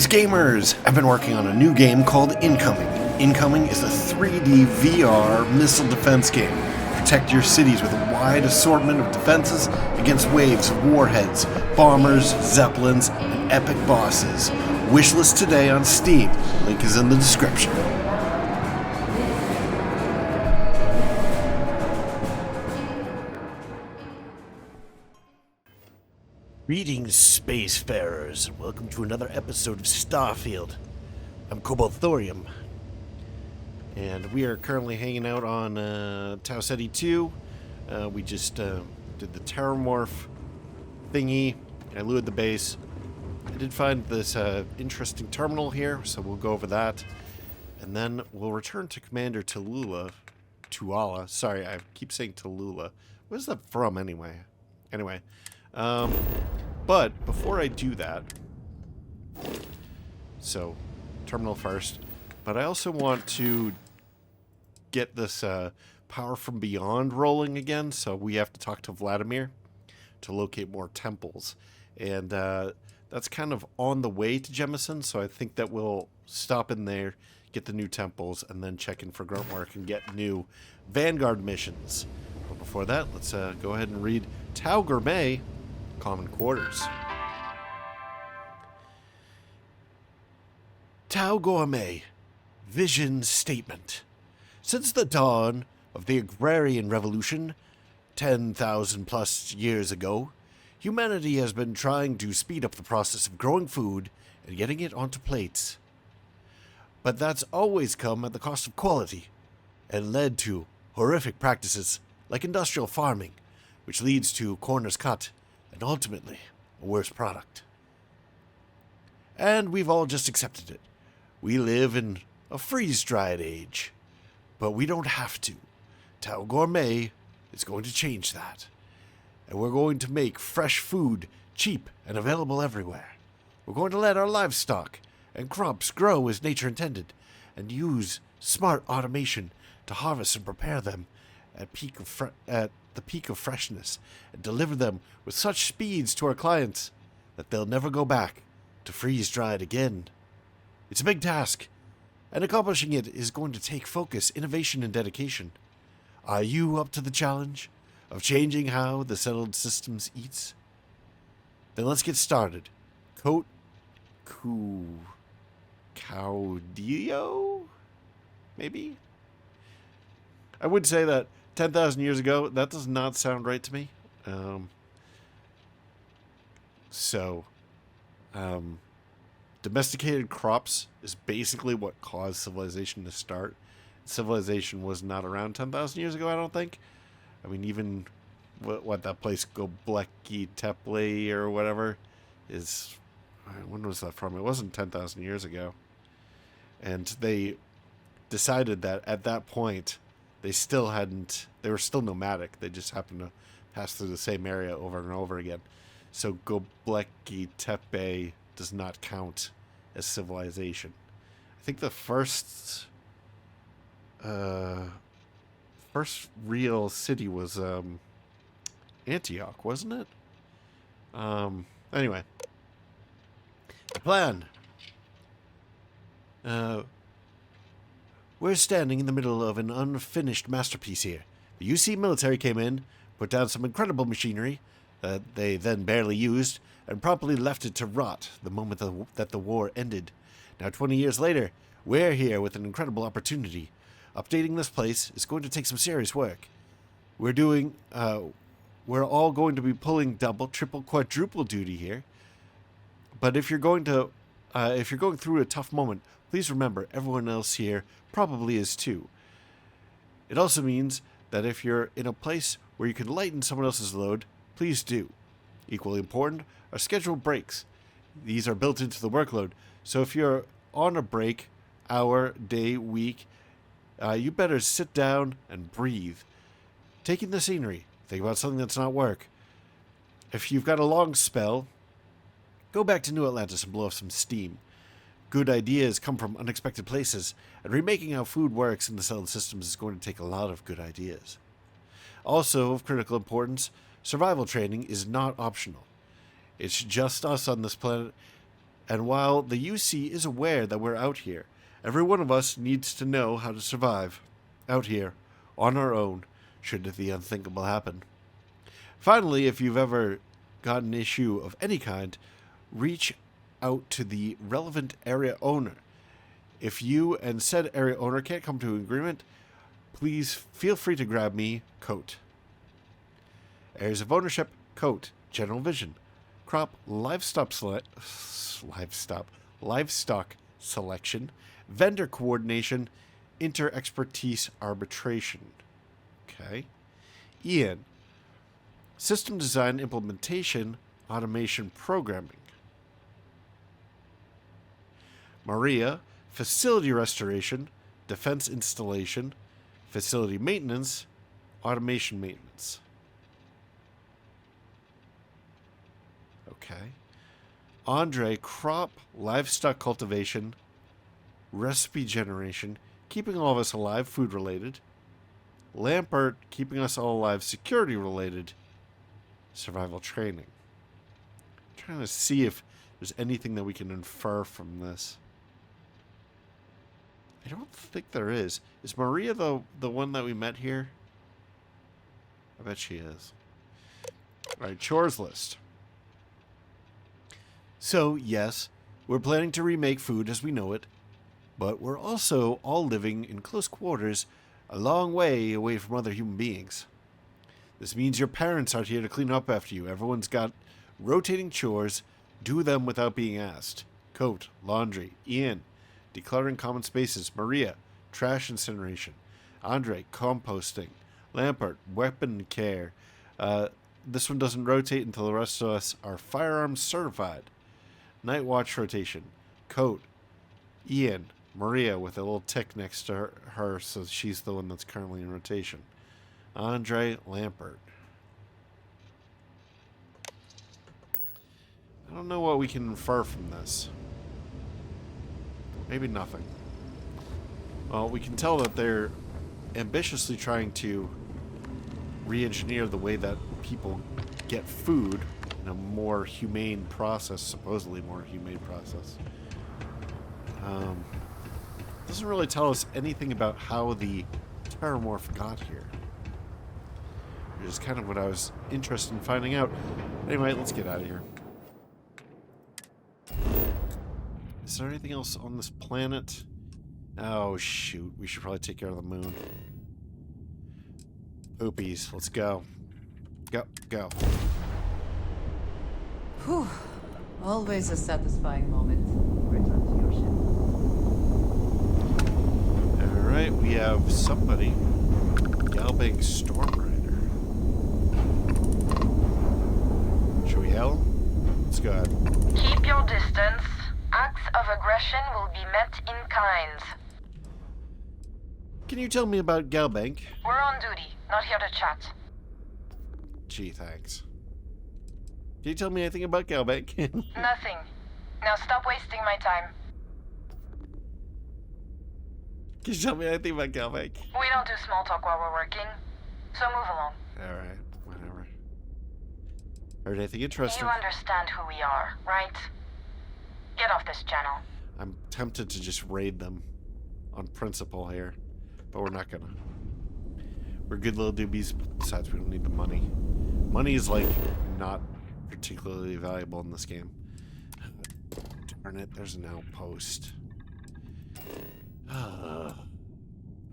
Greetings, gamers! I've been working on a new game called Incoming. Incoming is a 3D VR missile defense game. Protect your cities with a wide assortment of defenses against waves of warheads, bombers, zeppelins, and epic bosses. Wishlist today on Steam. Link is in the description. Greetings, spacefarers, and welcome to another episode of Starfield. I'm Cobalt Thorium, and we are currently hanging out on Tau Ceti 2. We just did the terramorph thingy. I lured the base. I did find this interesting terminal here, so we'll go over that. And then we'll return to Commander Tuala. Sorry, I keep saying Tallulah. What is that from, anyway? Anyway. But before I do that, so terminal first, but I also want to get this power from beyond rolling again, so we have to talk to Vladimir to locate more temples, and that's kind of on the way to Jemison, so I think that we'll stop in there, get the new temples, and then check in for grunt work and get new Vanguard missions. But before that, let's go ahead and read Tau Gourmet Common Quarters. Tau Gourmet Vision Statement. Since the dawn of the agrarian revolution, 10,000 plus years ago, humanity has been trying to speed up the process of growing food and getting it onto plates. But that's always come at the cost of quality and led to horrific practices like industrial farming, which leads to corners cut and ultimately a worse product. And we've all just accepted it. We live in a freeze-dried age, but we don't have to. Tau Gourmet is going to change that. And we're going to make fresh food cheap and available everywhere. We're going to let our livestock and crops grow as nature intended and use smart automation to harvest and prepare them at the peak of freshness and deliver them with such speeds to our clients that they'll never go back to freeze-dried again. It's a big task, and accomplishing it is going to take focus, innovation, and dedication. Are you up to the challenge of changing how the settled systems eats? Then let's get started. Caudillo? Maybe? I would say that 10,000 years ago, that does not sound right to me. Domesticated crops is basically what caused civilization to start. Civilization was not around 10,000 years ago, I don't think. I mean, even what that place, Göbekli Tepe or whatever, is... When was that from? It wasn't 10,000 years ago. And they decided that at that point, they were still nomadic. They just happened to pass through the same area over and over again. So Göbekli Tepe does not count as civilization. I think the first real city was Antioch, wasn't it? Anyway. The plan. We're standing in the middle of an unfinished masterpiece here. The UC military came in, put down some incredible machinery that they then barely used, and promptly left it to rot the moment that the war ended. Now, 20 years later, we're here with an incredible opportunity. Updating this place is going to take some serious work. We're all going to be pulling double, triple, quadruple duty here. But if you're going through a tough moment, please remember everyone else here probably is too. It also means that if you're in a place where you can lighten someone else's load, please do. Equally important are scheduled breaks. These are built into the workload, so if you're on a break, hour, day, week, you better sit down and breathe. Take in the scenery. Think about something that's not work. If you've got a long spell, go back to New Atlantis and blow off some steam. Good ideas come from unexpected places, and remaking how food works in the settled systems is going to take a lot of good ideas. Also of critical importance, survival training is not optional. It's just us on this planet, And while the UC is aware that we're out here, every one of us needs to know how to survive out here on our own should the unthinkable happen. Finally, if you've ever got an issue of any kind, reach out to the relevant area owner. If you and said area owner can't come to an agreement, please feel free to grab me, Coat. Areas of ownership, Coat, general vision, crop, livestock selection, vendor coordination, inter-expertise arbitration. Okay. Ian, system design, implementation, automation, programming. Maria, facility restoration, defense installation, facility maintenance, automation maintenance. Okay. Andre, crop, livestock cultivation, recipe generation, keeping all of us alive, food related. Lampert, keeping us all alive, security related, survival training. I'm trying to see if there's anything that we can infer from this. I don't think there is. Is Maria the one that we met here? I bet she is. All right, chores list. So, yes, we're planning to remake food as we know it, but we're also all living in close quarters a long way away from other human beings. This means your parents aren't here to clean up after you. Everyone's got rotating chores. Do them without being asked. Coat, laundry, Ian, decluttering common spaces. Maria, trash incineration. Andre, composting. Lampert, weapon care. This one doesn't rotate until the rest of us are firearms certified. Night watch rotation. Coat, Ian, Maria with a little tick next to her, so she's the one that's currently in rotation. Andre, Lampert. I don't know what we can infer from this. Maybe nothing. Well, we can tell that they're ambitiously trying to re-engineer the way that people get food in a more humane process, supposedly more humane process. Doesn't really tell us anything about how the Terramorph got here. Which is kind of what I was interested in finding out. Anyway, let's get out of here. Is there anything else on this planet? Oh, shoot. We should probably take care of the moon. Poopies. Let's go. Go. Whew. Always a satisfying moment. Return to your ship. Alright, we have somebody. Galbank Storm Rider. Should we hail him? Let's go ahead. Keep your distance. Acts of aggression will be met in kind. Can you tell me about Galbank? We're on duty, not here to chat. Gee, thanks. Can you tell me anything about Galbank? Nothing. Now stop wasting my time. Can you tell me anything about Galbank? We don't do small talk while we're working, so move along. Alright, whatever. Heard anything interesting? You understand who we are, right? Get off this channel. I'm tempted to just raid them on principle here, but we're not gonna. We're good little doobies, besides we don't need the money. Money is, like, not particularly valuable in this game. Darn it, there's an outpost.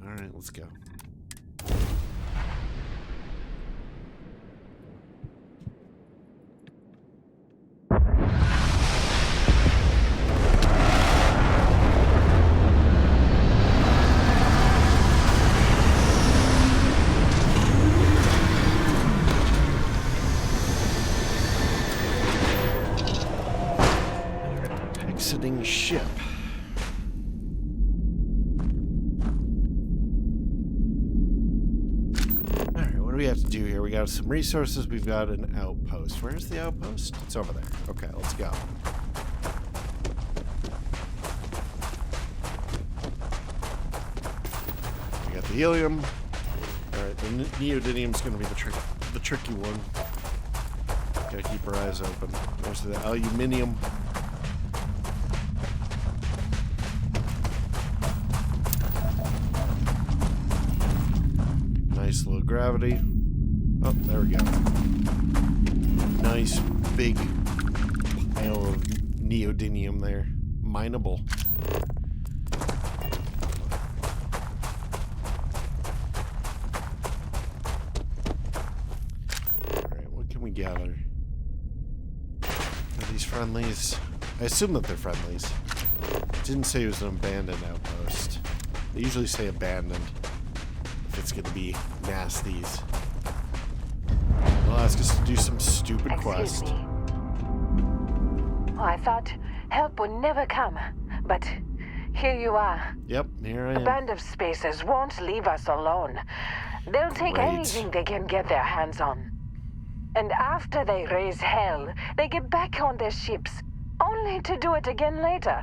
Alright, let's go. Exiting ship. Alright, what do we have to do here? We got some resources, we've got an outpost. Where's the outpost? It's over there. Okay, let's go. We got the helium. Alright, the neodymium's gonna be the tricky one. Gotta keep our eyes open. There's the aluminium. Nice low gravity. Oh, there we go. Nice big pile of neodymium there. Mineable. Alright, what can we gather? Are these friendlies? I assume that they're friendlies. It didn't say it was an abandoned outpost. They usually say abandoned if it's gonna be nasties. They'll ask us to do some stupid quest. Me. Oh, I thought help would never come, but here you are. Yep, here I A am. band of spacers won't leave us alone. They'll take Great. anything they can get their hands on. And after they raise hell, they get back on their ships, only to do it again later.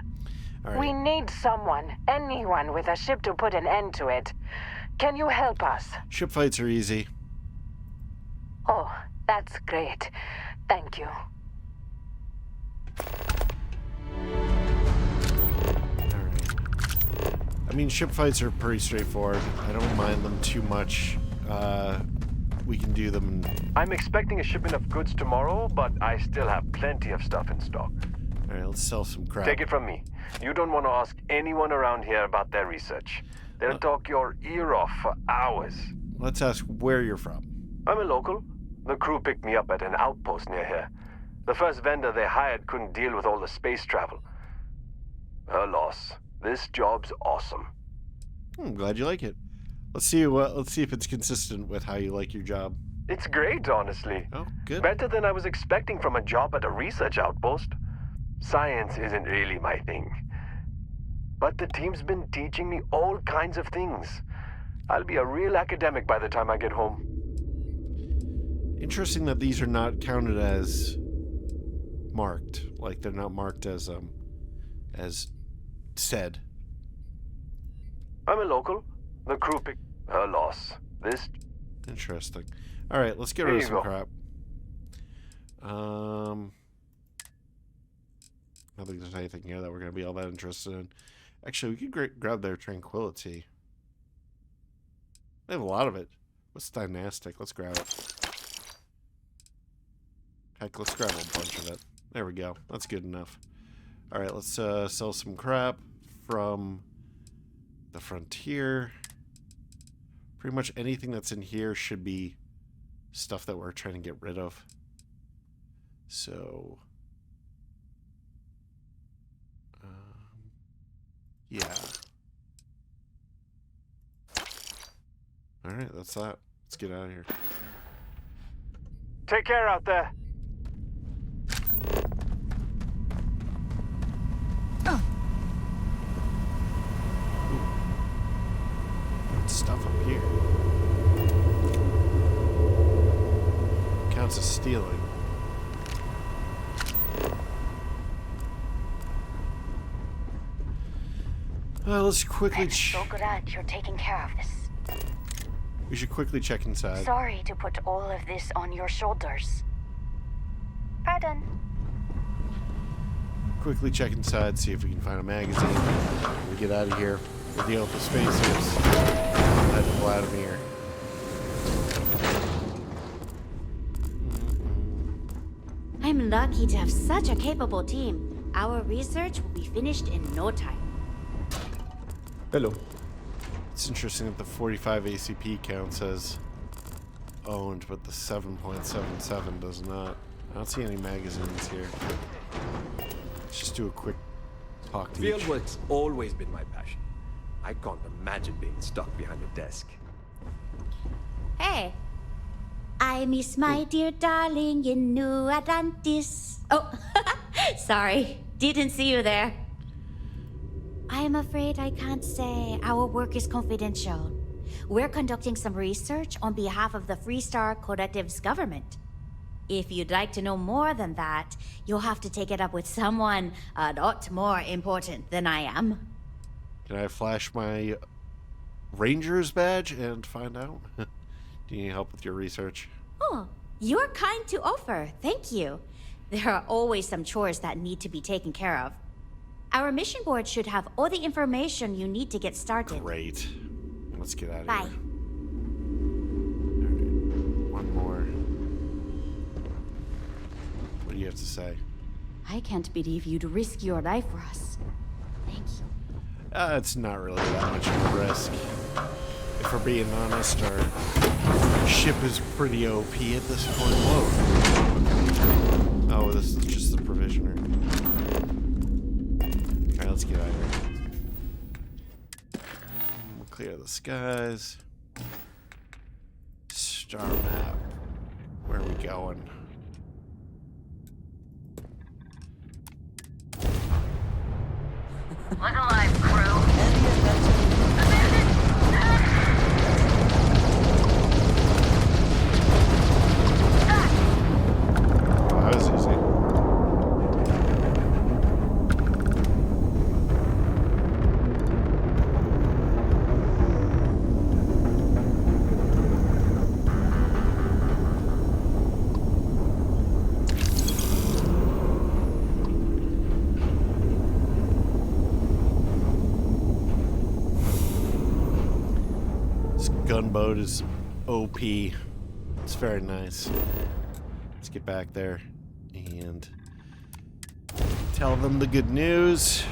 All right. We need someone, anyone with a ship to put an end to it. Can you help us? Ship fights are easy. Oh, that's great. Thank you. Alright. I mean, ship fights are pretty straightforward. I don't mind them too much. We can do them. I'm expecting a shipment of goods tomorrow, but I still have plenty of stuff in stock. Alright, let's sell some crap. Take it from me. You don't want to ask anyone around here about their research. They'll talk your ear off for hours. Let's ask where you're from. I'm a local. The crew picked me up at an outpost near here. The first vendor they hired couldn't deal with all the space travel. Her loss. This job's awesome. I'm glad you like it. Let's see if it's consistent with how you like your job. It's great, honestly. Oh, good. Better than I was expecting from a job at a research outpost. Science isn't really my thing. But the team's been teaching me all kinds of things. I'll be a real academic by the time I get home. Interesting that these are not counted as marked. Like they're not marked as said. I'm a local. The crew picked her loss. This. Interesting. All right, let's get rid of some crap. I don't think there's anything here that we're going to be all that interested in. Actually, we could grab their tranquility. They have a lot of it. What's dynastic? Let's grab it. Heck, let's grab a bunch of it. There we go. That's good enough. All right, let's sell some crap from the frontier. Pretty much anything that's in here should be stuff that we're trying to get rid of. So, yeah. All right, that's that. Let's get out of here. Take care out there. Stuff up here. Counts as stealing. Let's quickly. I'm so glad you're taking care of this. We should quickly check inside. Sorry to put all of this on your shoulders. Pardon. Quickly check inside, see if we can find a magazine. We get out of here. We'll deal with the spacers. Let the out of here. I'm lucky to have such a capable team. Our research will be finished in no time. Hello. It's interesting that the 45 ACP counts as owned, but the 7.77 does not. I don't see any magazines here. Let's just do a quick talk to each. Fieldwork's always been my passion. I can't imagine being stuck behind a desk. Hey, I miss my dear darling in New Atlantis. Oh, sorry, didn't see you there. I'm afraid I can't say. Our work is confidential. We're conducting some research on behalf of the Freestar Collective's government. If you'd like to know more than that, you'll have to take it up with someone a lot more important than I am. Can I flash my Ranger's badge and find out? Do you need help with your research? Oh, you're kind to offer. Thank you. There are always some chores that need to be taken care of. Our mission board should have all the information you need to get started. Great. Let's get out of Bye. here. have to say. I can't believe you'd risk your life for us. Thank you. It's not really that much of a risk. If we're being honest, our ship is pretty OP at this point. Whoa. Okay. Oh, this is just the provisioner. Alright, let's get out of here. We'll clear the skies. Star map. Where are we going? Look alive, crew. Oh, that was easy. Gunboat is OP. It's very nice. Let's get back there and tell them the good news.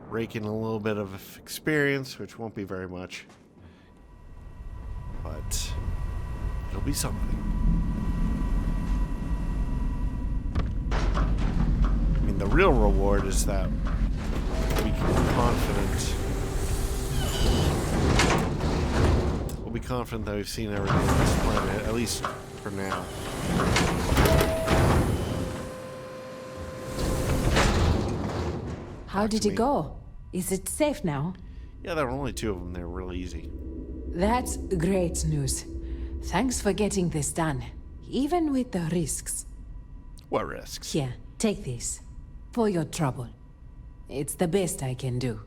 Rake in a little bit of experience, which won't be very much, but it'll be something. I mean, the real reward is that we can be confident. We'll be confident that we've seen everything on this planet, at least for now. How did it go? Is it safe now? Yeah, there were only 2 of them. They were really easy. That's great news. Thanks for getting this done, even with the risks. What risks? Here, take this. For your trouble. It's the best I can do.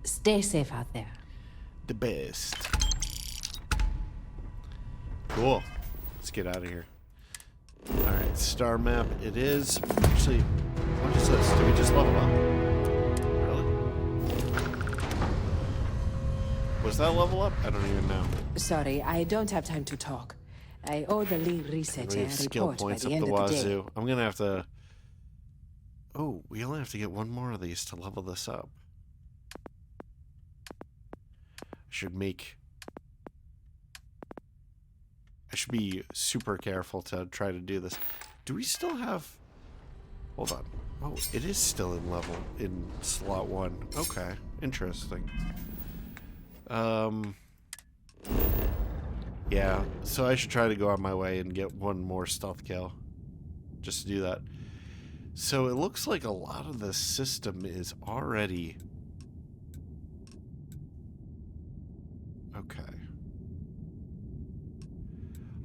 Stay safe out there. The best. Cool. Let's get out of here. Alright, star map it is. Actually, what is this? Do we just level up? Really? Was that level up? I don't even know. Sorry, I don't have time to talk. I owe the lead researcher We a have skill report by points the up end the of the day. wazoo. I'm gonna have to... Oh, we only have to get 1 more of these to level this up. I should be super careful to try to do this. Do we still have... Hold on. Oh, it is still in slot 1. Okay, interesting. Yeah, so I should try to go on my way and get 1 more stealth kill. Just to do that. So it looks like a lot of the system is already... Okay.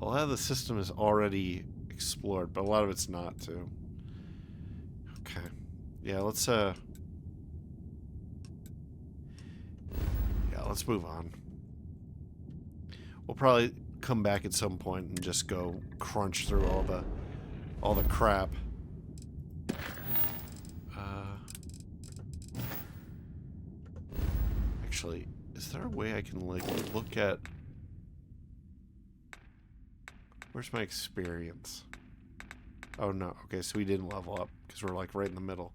A lot of the system is already explored, but a lot of it's not too. Okay. Yeah, let's move on. We'll probably come back at some point and just go crunch through all the crap. Actually, is there a way I can like look at... Where's my experience? Oh no, okay, so we didn't level up because we're like right in the middle.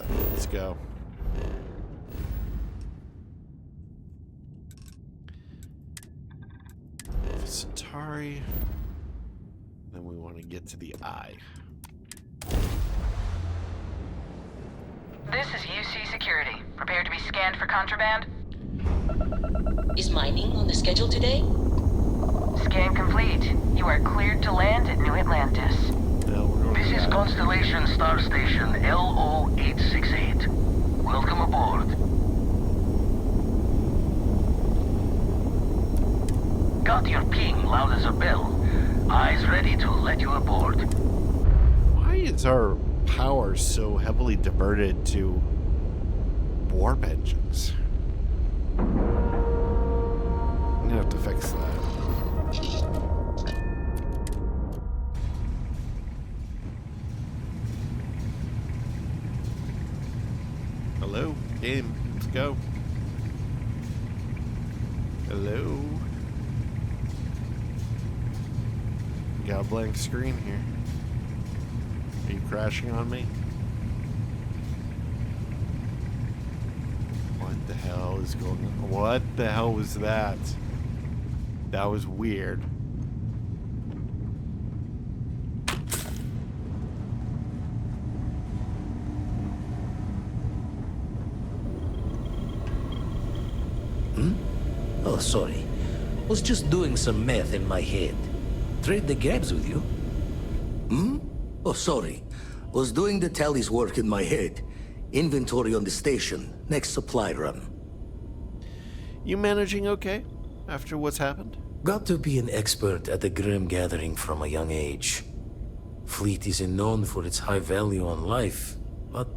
Alright, let's go. Centauri. Then we want to get to the eye. This is UC Security. Prepare to be scanned for contraband. Is mining on the schedule today? Scan complete. You are cleared to land at New Atlantis. This is Constellation Star Station LO868. Welcome aboard. Got your ping loud as a bell. Eyes ready to let you aboard. Why is our power so heavily diverted to warp engines? I'm gonna have to fix that. Hello, game. Let's go. Hello. Got a blank screen here. crashing on me? What the hell is going on? What the hell was that? That was weird. Oh, sorry. Was just doing some math in my head. Trade the gaps with you? Oh, sorry. Was doing the tallies work in my head. Inventory on the station. Next supply run. You managing okay after what's happened? Got to be an expert at the Grim Gathering from a young age. Fleet isn't known for its high value on life, but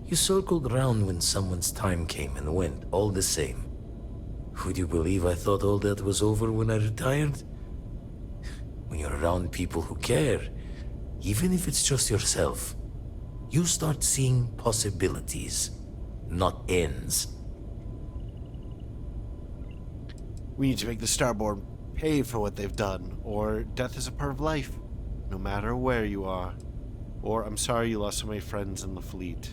you circled around when someone's time came and went all the same. Would you believe I thought all that was over when I retired? When you're around people who care, even if it's just yourself, you start seeing possibilities, not ends. We need to make the Starborn pay for what they've done, or death is a part of life, no matter where you are. Or I'm sorry you lost so many friends in the fleet.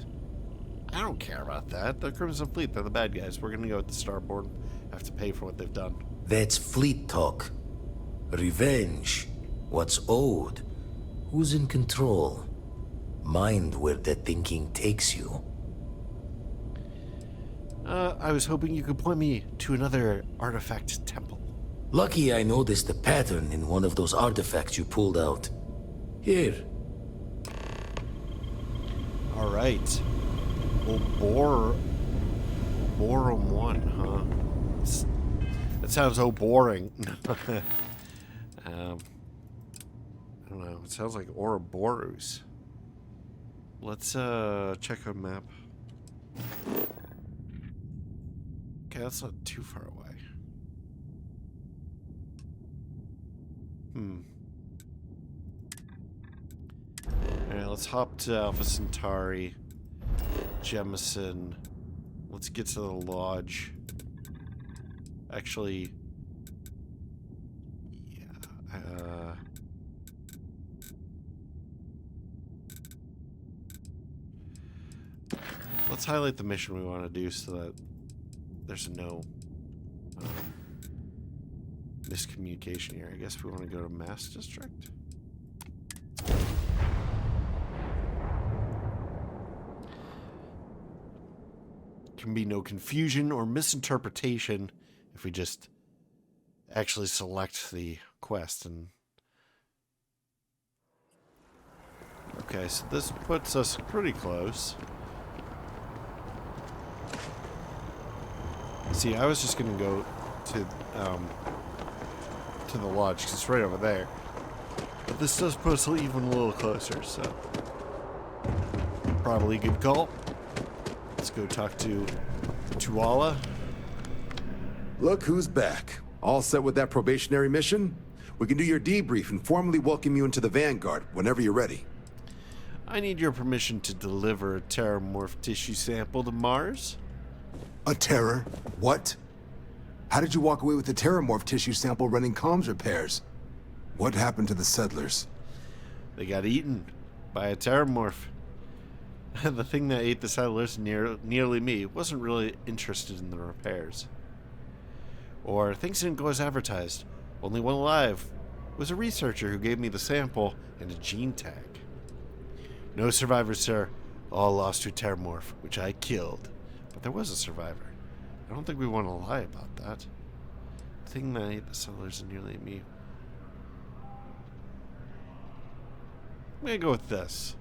I don't care about that. The Crimson Fleet, they're the bad guys. We're gonna go with the Starborn. Have to pay for what they've done. That's fleet talk. Revenge. What's owed? Who's in control? Mind where that thinking takes you. I was hoping you could point me to another artifact temple. Lucky I noticed a pattern in one of those artifacts you pulled out. Here. Alright. Borum 1, huh? That sounds so boring. I don't know. It sounds like Ouroboros. Let's check our map. Okay, that's not too far away. Alright, let's hop to Alpha Centauri. Jemison. Let's get to the lodge. Actually, yeah, let's highlight the mission we want to do so that there's no miscommunication here. I guess we want to go to Mass District. Can be no confusion or misinterpretation if we just actually select the quest. And okay, so this puts us pretty close. See, I was just gonna go to the lodge because it's right over there, but this does put us even a little closer, so probably a good call. Let's go talk to Tuala. Look who's back. All set with that probationary mission? We can do your debrief and formally welcome you into the Vanguard whenever you're ready. I need your permission to deliver a terramorph tissue sample to Mars. A terror? What? How did you walk away with the terramorph tissue sample running comms repairs? What happened to the settlers? They got eaten by a terramorph. The thing that ate the settlers, nearly me, wasn't really interested in the repairs. Or things didn't go as advertised. Only one alive was a researcher who gave me the sample and a gene tag. No survivors, sir. All lost to a terramorph, which I killed. But there was a survivor. I don't think we want to lie about that. The thing that ate the settlers and nearly ate me. I'm gonna go with this.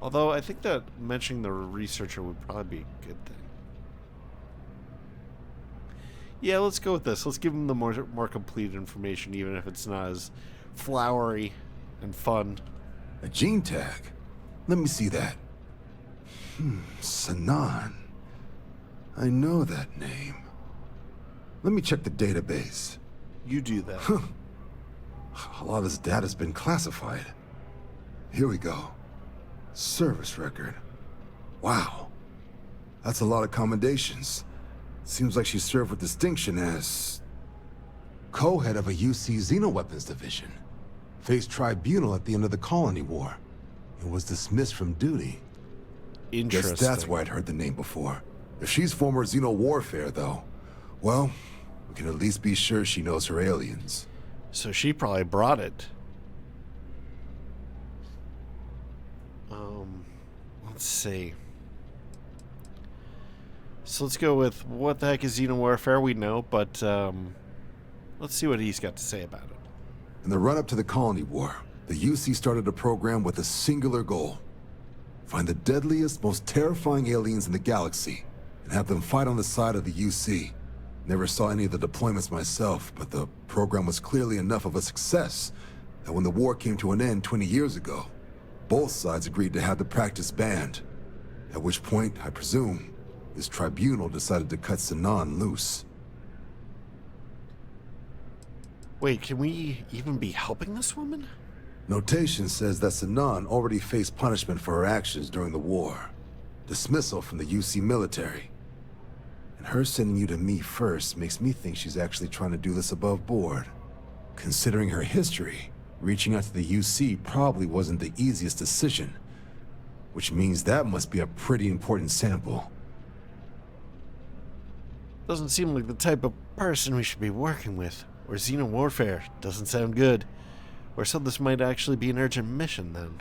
Although I think that mentioning the researcher would probably be a good thing. Yeah, let's go with this. Let's give him the more complete information, even if it's not as flowery and fun. A gene tag? Let me see that. Sanan. I know that name. Let me check the database. You do that. A lot of this data's been classified. Here we go. Service record. Wow. That's a lot of commendations. Seems like she served with distinction as co-head of a UC Xenoweapons division. Faced tribunal at the end of the Colony War. and was dismissed from duty. Interesting. Guess that's why I'd heard the name before. If she's former Xeno warfare, though, well, we can at least be sure she knows her aliens. So she probably brought it. Let's see. So let's go with what the heck is Xeno warfare? We know, but let's see what he's got to say about it. In the run-up to the Colony War, the UC started a program with a singular goal. Find the deadliest, most terrifying aliens in the galaxy and have them fight on the side of the UC. Never saw any of the deployments myself, but the program was clearly enough of a success that when the war came to an end 20 years ago, both sides agreed to have the practice banned. At which point, I presume, this tribunal decided to cut Sinan loose. Wait, can we even be helping this woman? Notation says that Sinan already faced punishment for her actions during the war. Dismissal from the UC military. And her sending you to me first makes me think she's actually trying to do this above board. Considering her history, reaching out to the UC probably wasn't the easiest decision. Which means that must be a pretty important sample. Doesn't seem like the type of person we should be working with. Or Xeno warfare. Doesn't sound good. Or so this might actually be an urgent mission then.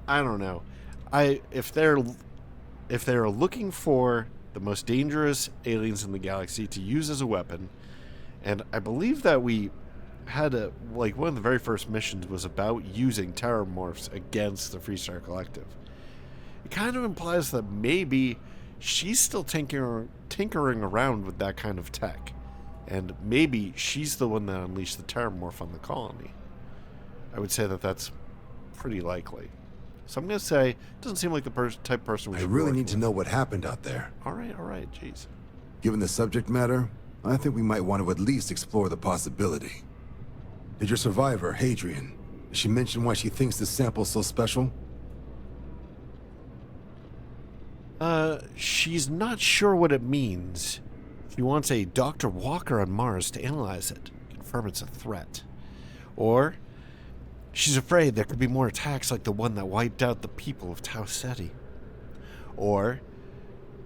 I don't know. If they're looking for the most dangerous aliens in the galaxy to use as a weapon, and I believe that we had one of the very first missions was about using terramorphs against the Freestar Collective. It kind of implies that maybe she's still tinkering around with that kind of tech. And maybe she's the one that unleashed the terramorph on the colony. I would say that that's pretty likely. So I'm going to say, it doesn't seem like the type of person we should I really work need to with. know what happened out there. All right, jeez. Given the subject matter, I think we might want to at least explore the possibility. Did your survivor, Hadrian, did she mention why she thinks this sample's so special? She's not sure what it means. She wants a Dr. Walker on Mars to analyze it, confirm it's a threat. Or she's afraid there could be more attacks like the one that wiped out the people of Tau Ceti. Or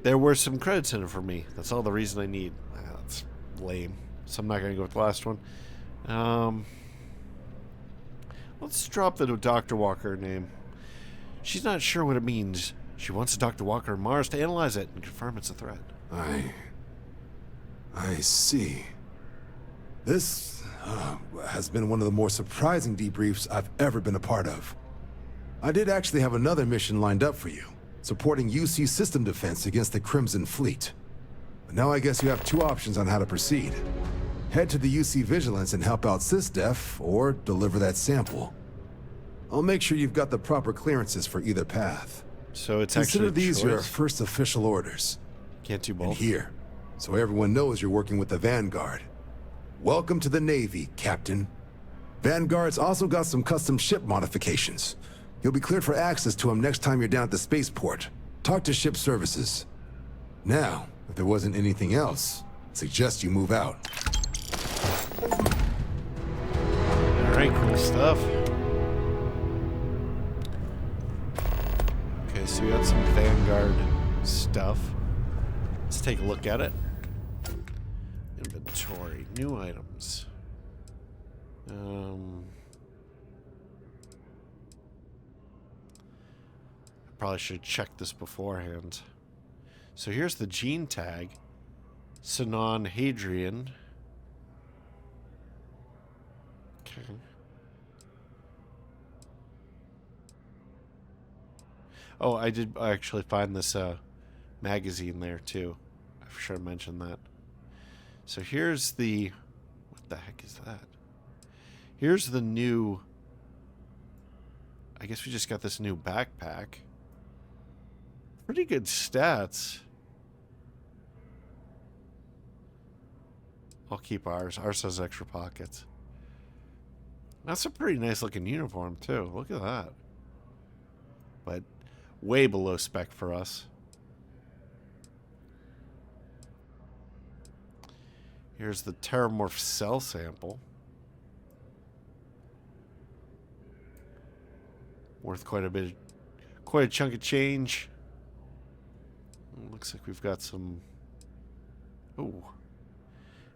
there were some credits in it for me. That's all the reason I need. That's lame. So I'm not going to go with the last one. Let's drop the Dr. Walker name. She's not sure what it means. She wants a Dr. Walker on Mars to analyze it and confirm it's a threat. I see. This has been one of the more surprising debriefs I've ever been a part of. I did actually have another mission lined up for you, supporting UC system defense against the Crimson Fleet. But now I guess you have two options on how to proceed. Head to the UC Vigilance and help out SysDef, or deliver that sample. I'll make sure you've got the proper clearances for either path. So it's Consider actually these choice? your first official orders. Can't do both. And here, so everyone knows you're working with the Vanguard. Welcome to the Navy, Captain. Vanguard's also got some custom ship modifications. You'll be cleared for access to them next time you're down at the spaceport. Talk to ship services. Now, if there wasn't anything else, I'd suggest you move out. Alright, cool stuff. Okay, so we got some Vanguard stuff. Let's take a look at it. Inventory, new items. I probably should check this beforehand. So here's the gene tag. Sinan Hadrian. Okay. Oh, I did actually find this magazine there too. I should have mentioned that. So here's the... What the heck is that? Here's the new... I guess we just got this new backpack. Pretty good stats. I'll keep ours. Ours has extra pockets. That's a pretty nice looking uniform too. Look at that. But way below spec for us. Here's the Terramorph cell sample. Worth quite a chunk of change. Looks like we've got some... Oh.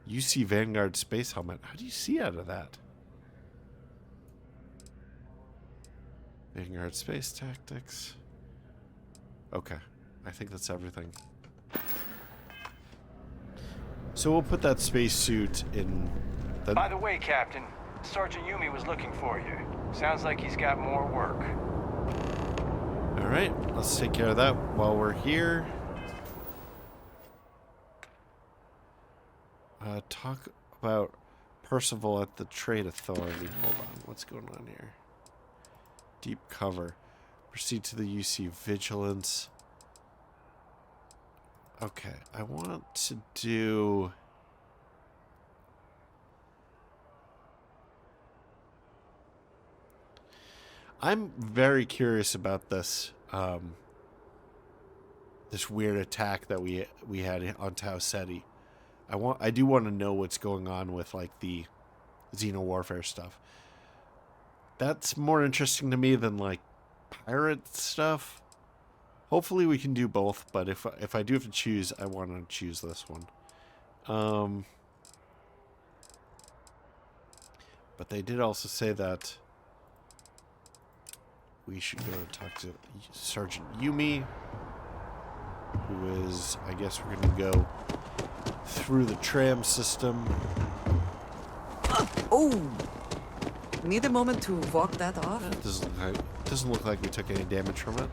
UC Vanguard space helmet. How do you see out of that? Vanguard space tactics. Okay. I think that's everything. So we'll put that spacesuit in the... By the way, Captain, Sergeant Yumi was looking for you. Sounds like he's got more work. Alright, let's take care of that while we're here. Talk about Percival at the Trade Authority. Hold on, what's going on here? Deep cover. Proceed to the UC Vigilance. Okay, I want to do... I'm very curious about this this weird attack that we had on Tau Ceti. I do want to know what's going on with like the Xeno warfare stuff. That's more interesting to me than like pirate stuff. Hopefully we can do both, but if I do have to choose, I want to choose this one. But they did also say that we should go talk to Sergeant Yumi, who is, I guess we're going to go through the tram system. Oh! Need a moment to walk that off? It doesn't look like we took any damage from it.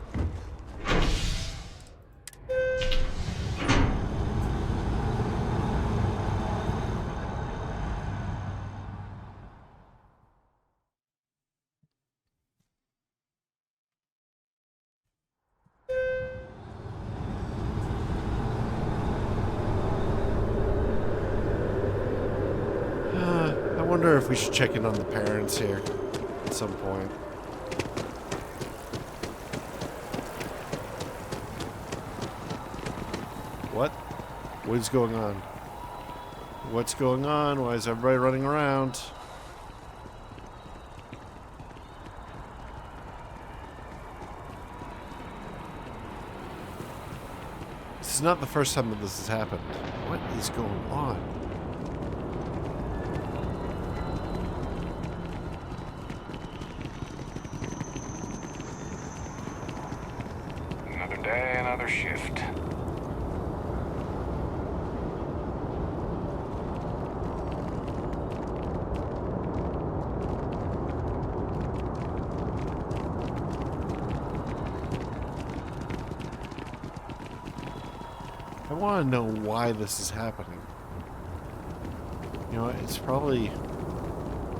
I wonder if we should check in on the parents here at some point. What? What is going on? What's going on? Why is everybody running around? This is not the first time that this has happened. What is going on? Another day, another shift. I want to know why this is happening. You know, it's probably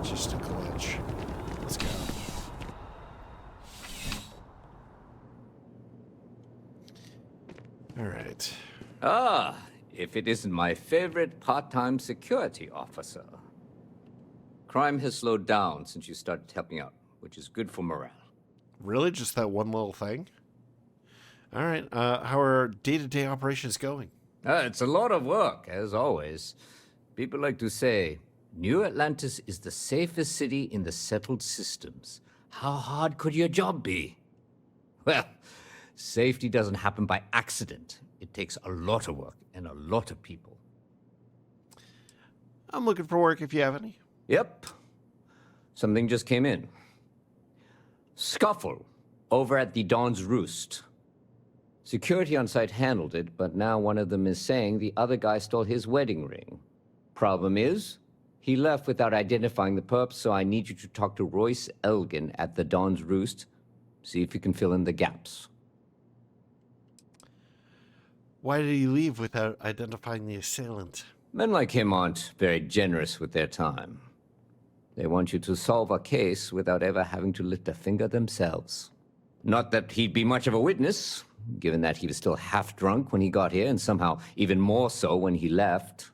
just a glitch. Let's go. All right. Ah, if it isn't my favorite part-time security officer. Crime has slowed down since you started helping out, which is good for morale. Really? Just that one little thing? All right. How are day-to-day operations going? It's a lot of work, as always. People like to say, New Atlantis is the safest city in the settled systems. How hard could your job be? Well, safety doesn't happen by accident. It takes a lot of work and a lot of people. I'm looking for work if you have any. Yep. Something just came in. Scuffle over at the Dawn's Roost. Security on site handled it, but now one of them is saying the other guy stole his wedding ring. Problem is, he left without identifying the perp, so I need you to talk to Royce Elgin at the Dawn's Roost. See if you can fill in the gaps. Why did he leave without identifying the assailant? Men like him aren't very generous with their time. They want you to solve a case without ever having to lift a finger themselves. Not that he'd be much of a witness, given that he was still half drunk when he got here, and somehow even more so when he left.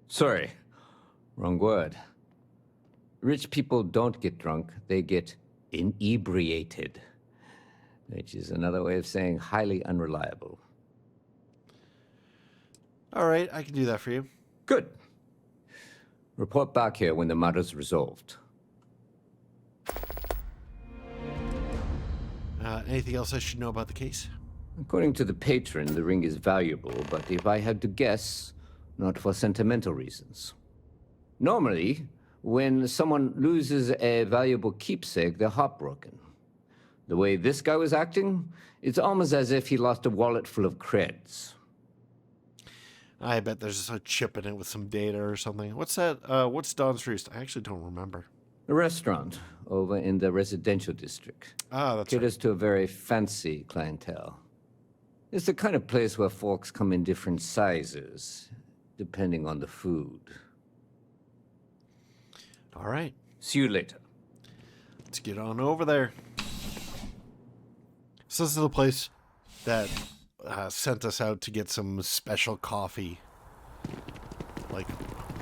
Sorry, wrong word. Rich people don't get drunk, they get inebriated, which is another way of saying highly unreliable. All right, I can do that for you. Good. Report back here when the matter's resolved. Anything else I should know about the case? According to the patron, the ring is valuable, but if I had to guess, not for sentimental reasons. Normally, when someone loses a valuable keepsake, they're heartbroken. The way this guy was acting, it's almost as if he lost a wallet full of creds. I bet there's a chip in it with some data or something. What's that? What's Don's Roost? I actually don't remember. A restaurant over in the residential district. Ah, that's caters to a very fancy clientele. It's the kind of place where forks come in different sizes, depending on the food. All right. See you later. Let's get on over there. So this is the place that sent us out to get some special coffee. Like,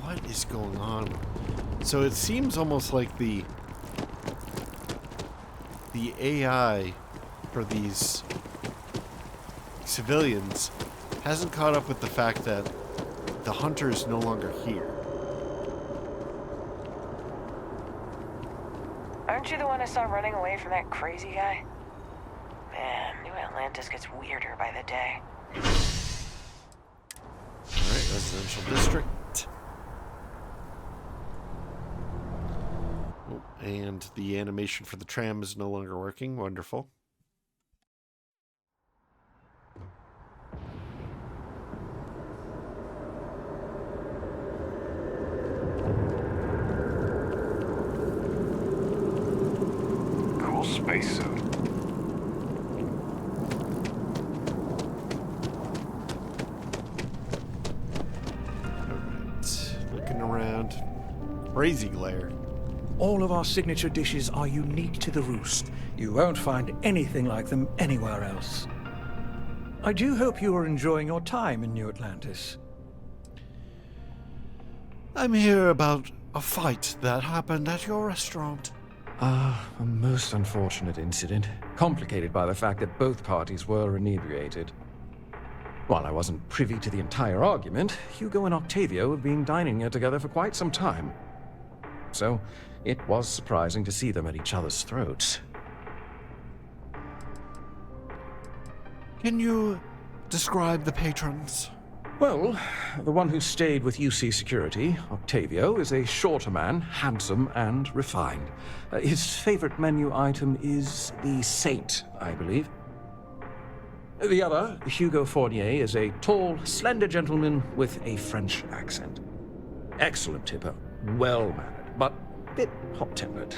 what is going on? So it seems almost like the AI for these civilians hasn't caught up with the fact that the hunter is no longer here. Aren't you the one I saw running away from that crazy guy? Man, New Atlantis gets weirder by the day. Alright, residential district. Oh, and the animation for the tram is no longer working. Wonderful. Cool spacesuit. Looking around. Crazy glare. All of our signature dishes are unique to the Roost. You won't find anything like them anywhere else. I do hope you are enjoying your time in New Atlantis. I'm here about a fight that happened at your restaurant. A most unfortunate incident, complicated by the fact that both parties were inebriated. While I wasn't privy to the entire argument, Hugo and Octavio have been dining here together for quite some time. So, it was surprising to see them at each other's throats. Can you describe the patrons? Well, the one who stayed with UC Security, Octavio, is a shorter man, handsome and refined. His favorite menu item is the Saint, I believe. The other, Hugo Fournier, is a tall, slender gentleman with a French accent. Excellent tipper, well-mannered, but a bit hot-tempered.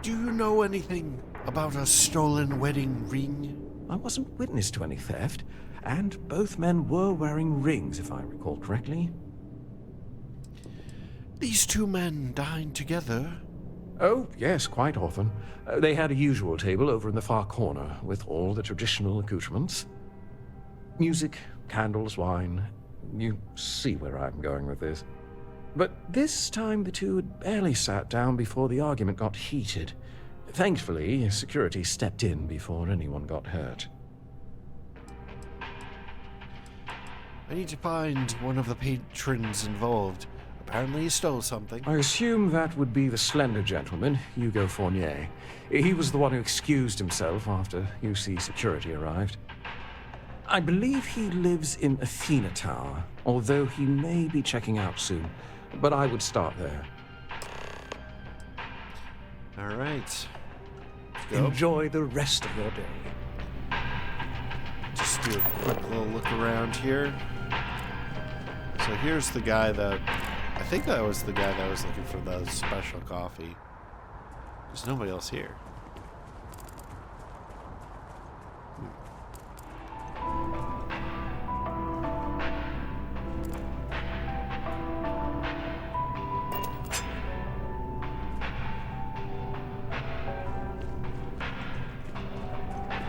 Do you know anything about a stolen wedding ring? I wasn't witness to any theft, and both men were wearing rings, if I recall correctly. These two men dined together? Oh, yes, quite often. They had a usual table over in the far corner, with all the traditional accoutrements. Music, candles, wine. You see where I'm going with this. But this time the two had barely sat down before the argument got heated. Thankfully, security stepped in before anyone got hurt. I need to find one of the patrons involved. Apparently he stole something. I assume that would be the slender gentleman, Hugo Fournier. He was the one who excused himself after UC security arrived. I believe he lives in Athena Tower, although he may be checking out soon. But I would start there. All right. Enjoy the rest of your day. Just do a quick little look around here. So here's the guy that... I think that was the guy that was looking for the special coffee. There's nobody else here.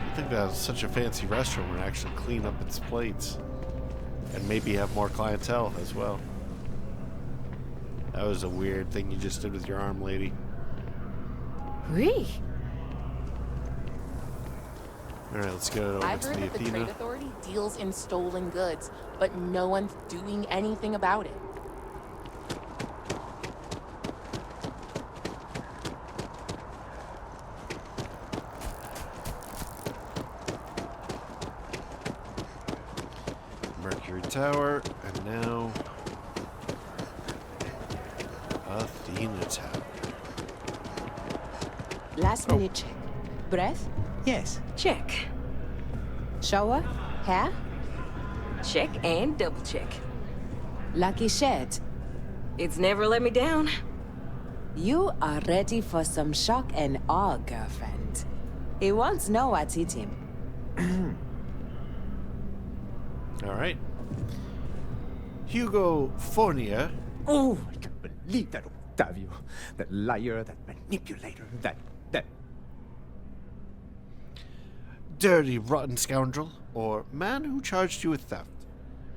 I think that was such a fancy restaurant would actually clean up its plates. And maybe have more clientele as well. That was a weird thing you just did with your arm, lady. Really? Alright, let's get it over I've to heard the that the Athena. Trade Authority deals in stolen goods, but no one's doing anything about it. Security tower, and now Athena tower. Last minute check. Breath? Yes. Check. Shower? Hair? Check and double check. Lucky shed? It's never let me down. You are ready for some shock and awe, girlfriend. He wants to know what hit him. All right. Hugo Fornia. Oh, I can't believe that Octavio. That liar, that manipulator, that... Dirty, rotten scoundrel, or man who charged you with theft.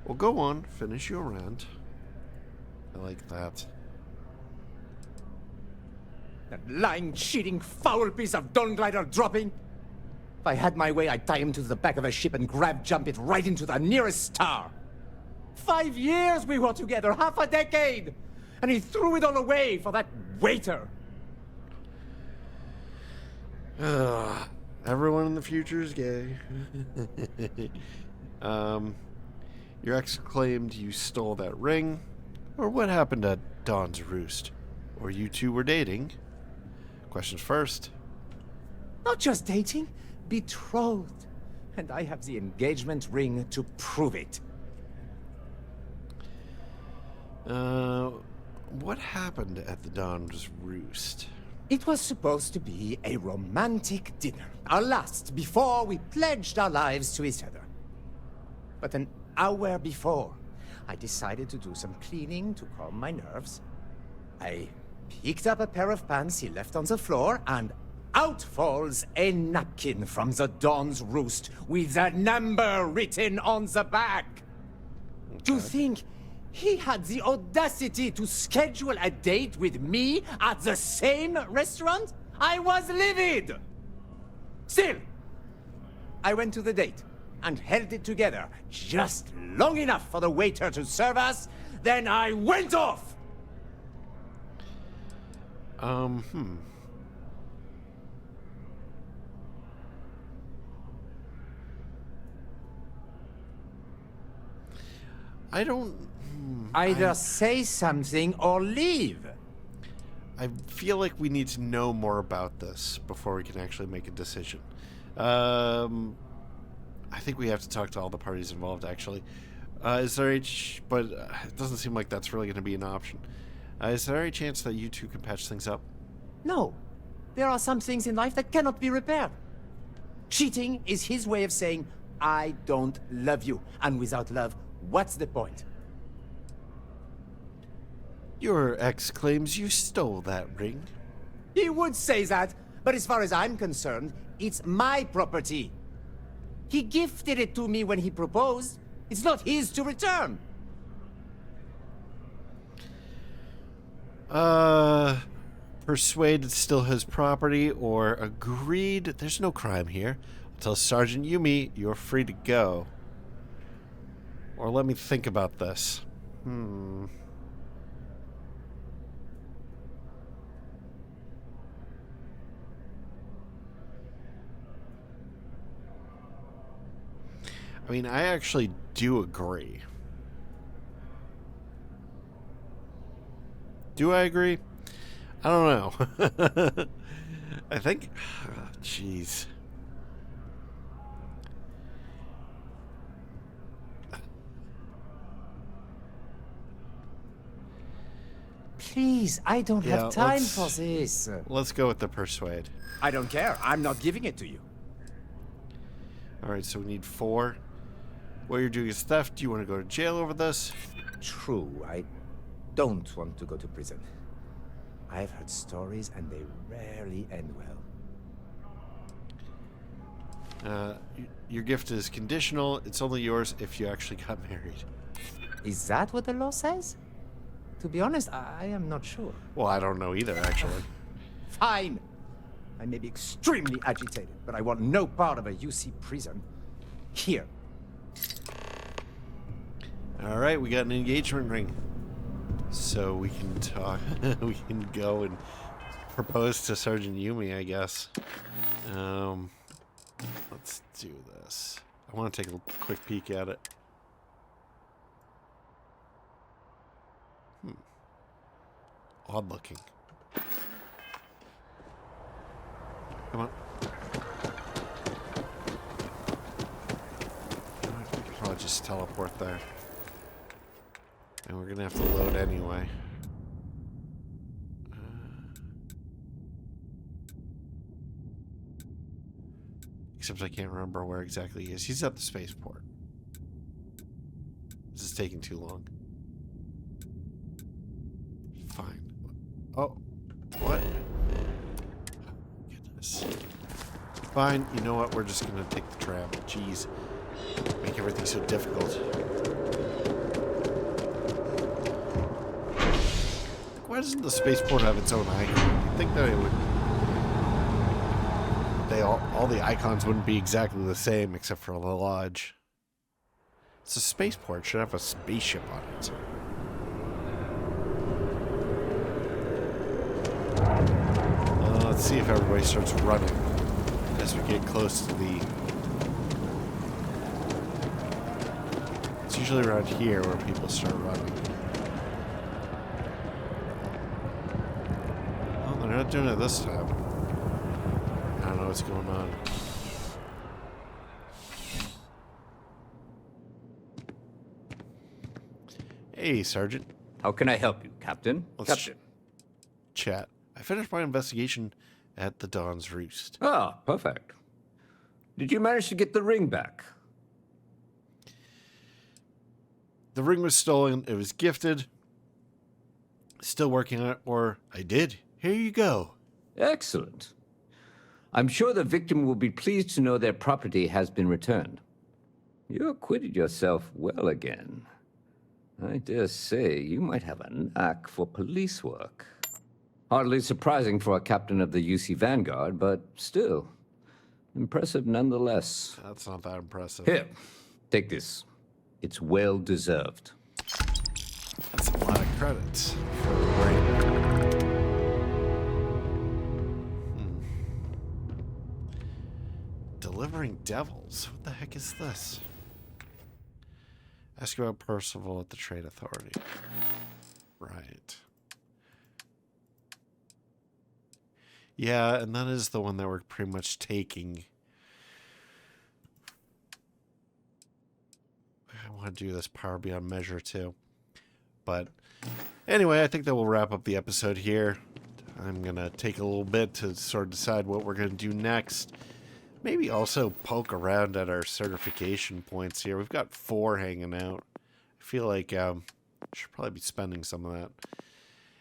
Well, go on, finish your rant. I like that. That lying, cheating, foul piece of Dawn Glider dropping. If I had my way, I'd tie him to the back of a ship and jump it right into the nearest star. 5 years we were together, half a decade! And he threw it all away for that waiter. Everyone in the future is gay. Your ex claimed you stole that ring. Or what happened at Dawn's Roost? Or you two were dating? Questions first. Not just dating, betrothed. And I have the engagement ring to prove it. What happened at the Dawn's Roost? It was supposed to be a romantic dinner, our last before we pledged our lives to each other. But an hour before, I decided to do some cleaning to calm my nerves. I picked up a pair of pants he left on the floor, and out falls a napkin from the Dawn's Roost with a number written on the back. Okay. To think he had the audacity to schedule a date with me at the same restaurant? I was livid! Still, I went to the date and held it together just long enough for the waiter to serve us, then I went off! I don't... Either say something or leave. I feel like we need to know more about this before we can actually make a decision. I think we have to talk to all the parties involved, actually. Is there but it doesn't seem like that's really going to be an option. Is there any chance that you two can patch things up? No. There are some things in life that cannot be repaired. Cheating is his way of saying, I don't love you. And without love, what's the point? Your ex claims you stole that ring. He would say that, but as far as I'm concerned, it's my property. He gifted it to me when he proposed. It's not his to return. Persuade it's still his property, or agreed. There's no crime here. I'll tell Sergeant Yumi you're free to go. Or let me think about this. I mean, I actually do agree. Do I agree? I don't know. I think... Jeez. Please, I don't have time for this. Let's go with the persuade. I don't care. I'm not giving it to you. Alright, so we need 4. What you're doing is theft. Do you want to go to jail over this? True, I don't want to go to prison. I've heard stories and they rarely end well. Your gift is conditional. It's only yours if you actually got married. Is that what the law says? To be honest, I am not sure. Well, I don't know either, actually. Fine. I may be extremely agitated, but I want no part of a UC prison. Here. All right, we got an engagement ring. So we can talk. We can go and propose to Sergeant Yumi, I guess. Let's do this. I want to take a quick peek at it. odd looking. Come on. We could probably just teleport there. And we're gonna have to load anyway. Except I can't remember where exactly he is. He's at the spaceport. This is taking too long. Fine. Oh. What? Goodness. Fine. You know what? We're just gonna take the tram. Jeez. Make everything so difficult. Why doesn't the spaceport have its own icon? You'd think that it would... all the icons wouldn't be exactly the same except for the lodge. It's a spaceport. It should have a spaceship on it. Let's see if everybody starts running as we get close to the... It's usually around here where people start running. Oh, they're not doing it this time. I don't know what's going on. Hey, Sergeant. How can I help you, Captain? Let's chat. I finished my investigation at the Dawn's Roost. Ah, perfect. Did you manage to get the ring back? The ring was stolen. It was gifted. Still working on it, or I did. Here you go. Excellent. I'm sure the victim will be pleased to know their property has been returned. You acquitted yourself well again. I dare say you might have a knack for police work. Hardly surprising for a captain of the UC Vanguard, but still, impressive nonetheless. That's not that impressive. Here, take this. It's well deserved. That's a lot of credits for the ring. Delivering devils? What the heck is this? Ask about Percival at the Trade Authority. Right. Yeah, and that is the one that we're pretty much taking. I want to do this Power Beyond Measure too. But anyway, I think that will wrap up the episode here. I'm going to take a little bit to sort of decide what we're going to do next. Maybe also poke around at our certification points here. We've got 4 hanging out. I feel like I should probably be spending some of that.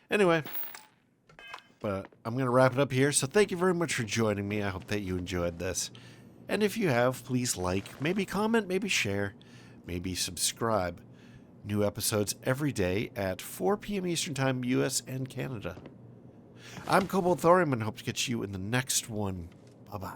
Anyway, but I'm going to wrap it up here. So thank you very much for joining me. I hope that you enjoyed this. And if you have, please like, maybe comment, maybe share, maybe subscribe. New episodes every day at 4 p.m. Eastern Time, US and Canada. I'm Cobalt Thorium and hope to catch you in the next one. Bye-bye.